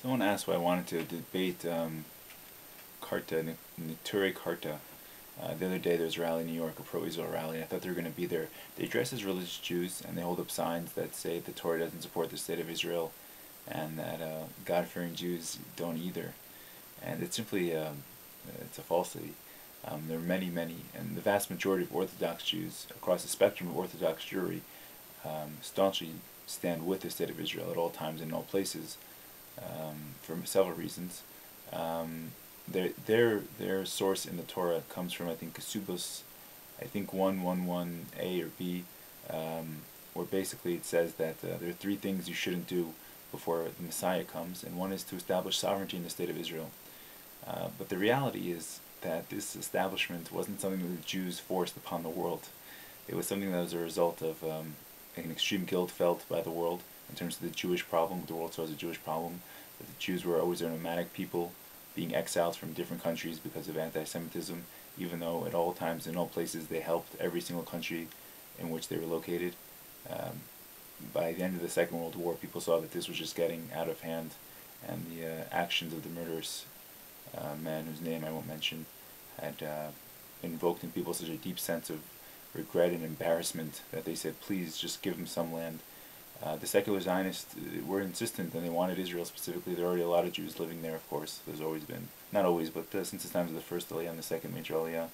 Someone asked why I wanted to debate Karta, Nuterei Karta. The other day there was a rally in New York, a pro-Israel rally, and I thought they were going to be there. They dress as religious Jews, and they hold up signs that say the Torah doesn't support the state of Israel, and that God-fearing Jews don't either. And it's simply it's a falsity. There are many, and the vast majority of Orthodox Jews across the spectrum of Orthodox Jewry staunchly stand with the state of Israel at all times and in all places, for several reasons. Their source in the Torah comes from, I think, Kesubos, I think 111a or b, where basically it says that there are three things you shouldn't do before the Messiah comes, and one is to establish sovereignty in the state of Israel. But the reality is that this establishment wasn't something that the Jews forced upon the world. It was something that was a result of an extreme guilt felt by the world in terms of the Jewish problem. The world saw as a Jewish problem, that the Jews were always a nomadic people, being exiled from different countries because of anti-Semitism, even though at all times, in all places, they helped every single country in which they were located. By the end of the Second World War, people saw that this was just getting out of hand, and the actions of the murderous man, whose name I won't mention, had invoked in people such a deep sense of regret and embarrassment that they said, please just give them some land. The secular Zionists were insistent, and they wanted Israel specifically. There are already a lot of Jews living there, of course. There's always been, not always, but since the times of the first Aliyah and the second major Aliyah.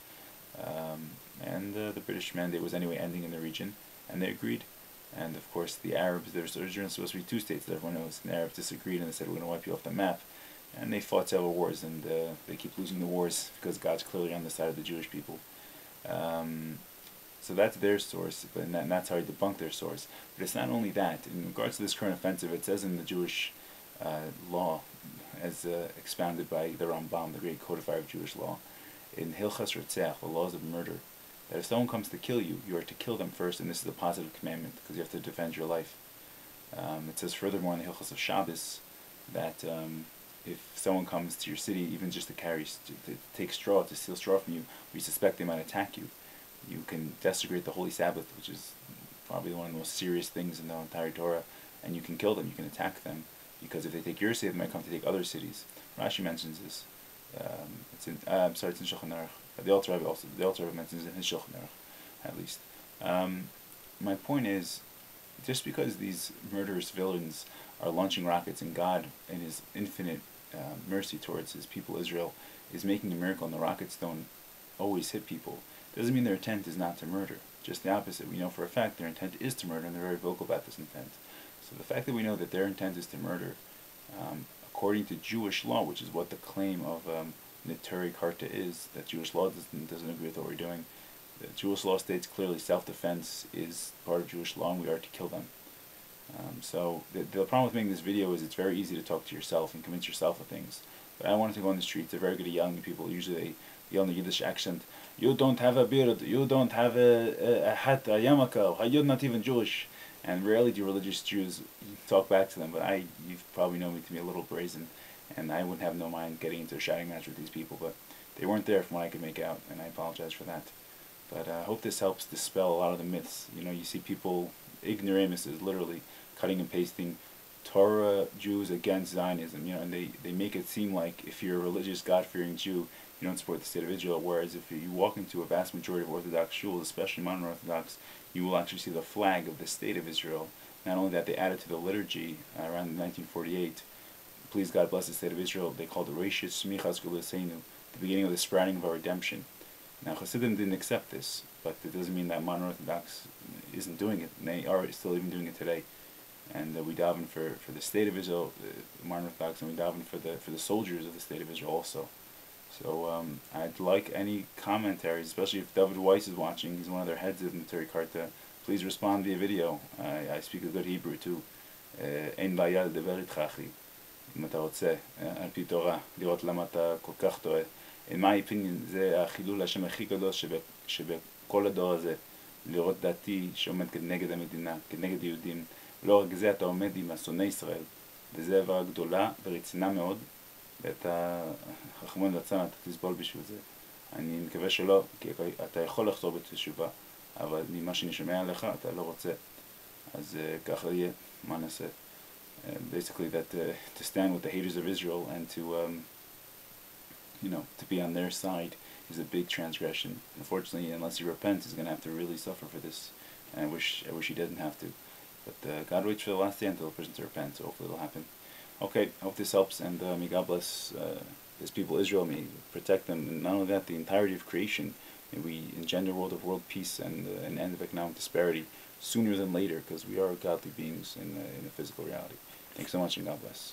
And the British mandate was anyway ending in the region, and they agreed. And of course the Arabs, there's originally supposed to be two states that everyone knows, and the Arabs disagreed and they said, we're going to wipe you off the map. And they fought several wars, and they keep losing the wars because God's clearly on the side of the Jewish people. So that's their source, and that's how you debunk their source. But it's not only that. In regards to this current offensive, it says in the Jewish law, as expounded by the Rambam, the great codifier of Jewish law, in Hilchas Rotzeach, the laws of murder, that if someone comes to kill you, you are to kill them first, and this is a positive commandment, because you have to defend your life. It says furthermore in the Hilchas of Shabbos, that if someone comes to your city, even just to take straw, to steal straw from you, we suspect they might attack you, you can desecrate the Holy Sabbath, which is probably one of the most serious things in the entire Torah, and you can kill them, you can attack them, because if they take your city, they might come to take other cities. Rashi mentions this. It's in Shulchan Aruch. The Alter Rebbe mentions it in his Shulchan Aruch, at least. My point is, just because these murderous villains are launching rockets, and God, in His infinite mercy towards His people Israel, is making a miracle, and the rockets don't always hit people, doesn't mean their intent is not to murder. Just the opposite. We know for a fact their intent is to murder, and they're very vocal about this intent. So the fact that we know that their intent is to murder, according to Jewish law, which is what the claim of Nuterei Karta is, that Jewish law doesn't agree with what we're doing. The Jewish law states clearly self-defense is part of Jewish law, and we are to kill them. So the problem with making this video is it's very easy to talk to yourself and convince yourself of things. But I wanted to go on the streets. They're very good at yelling at people. Usually they yell in the Yiddish accent, you don't have a beard, you don't have a hat, a yarmulke, you're not even Jewish. And rarely do religious Jews talk back to them, but you probably know me to be a little brazen, and I wouldn't have no mind getting into a shouting match with these people, but they weren't there from what I could make out, and I apologize for that. But I hope this helps dispel a lot of the myths. You know, you see people, ignoramuses, literally cutting and pasting Torah Jews against Zionism, you know, and they make it seem like if you're a religious, God-fearing Jew, you don't support the state of Israel, whereas if you walk into a vast majority of Orthodox shuls, especially modern Orthodox, you will actually see the flag of the state of Israel. Not only that, they added to the liturgy around 1948, please God bless the state of Israel, they called it Reishis Smichas Guleseinu, the beginning of the sprouting of our redemption. Now Hasidim didn't accept this, but it doesn't mean that modern Orthodox isn't doing it, and they are still even doing it today. And we daven for the state of Israel, the modern Orthodox, and we daven for the soldiers of the state of Israel also. So I'd like any commentaries, especially if David Weiss is watching. He's one of their heads of the Nuterei Karta. Please respond via video. I speak a good Hebrew too. אין בעיה לדבר איתך אחי, אם אתה רוצה, על פי תורה, לראות למה אתה כל כך טועה. In my opinion, זה החילול השם הכי גדול שבכל הדור הזה, לראות דתי שעומד כנגד המדינה, כנגד יהודים. לא רק זה, אתה עומד עם השונאי ישראל, וזה עברה גדולה ורצינה מאוד, ואתה חכמון רצון, אתה תסבול בשביל זה. אני מקווה שלא, כי אתה יכול לחזור בתשובה, אבל ממה שאני שומע עליך, אתה לא רוצה. אז ככה יהיה, מה נעשה? basically that to stand with the haters of Israel and to to be on their side is a big transgression. Unfortunately, unless he repents, he's going to have to really suffer for this. And I wish he didn't have to. But God waits for the last day until the person to repent, so hopefully it'll happen. Okay, I hope this helps, and may God bless His people Israel, may protect them, and not only that, the entirety of creation. May we engender a world of world peace and an end of economic disparity sooner than later, because we are godly beings in a physical reality. Thanks so much, and God bless.